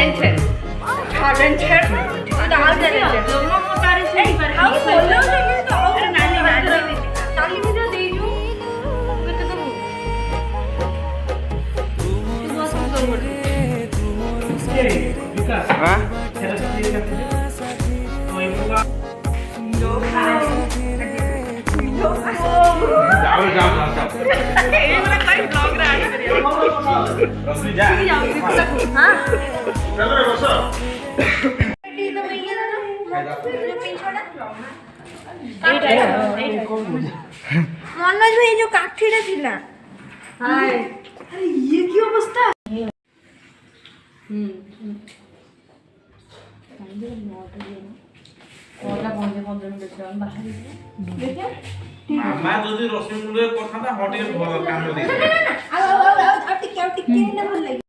talented. Talented? How talented? लोगों को तारे से ही पर How follow talented? How नाली ताली भी तो दे दो तो तुम बहुत सुंदर बोल विकास हाँ खेला सकती है तो ये पूरा जाओ जाओ जाओ ये वाला कोई ब्लॉग रहा है रश्मि जा हां चलो रे बस ये तो भैया ना जो पिंछोड़ा मनोज भाई जो काठीटा थिला हाय अरे ये की अवस्था मैं যদি রশ্মি মুন্ডের কথাটা হটে কাম দিয়ে ଆଉ ଟିକେ ନା ଭଲ ଲାଗେ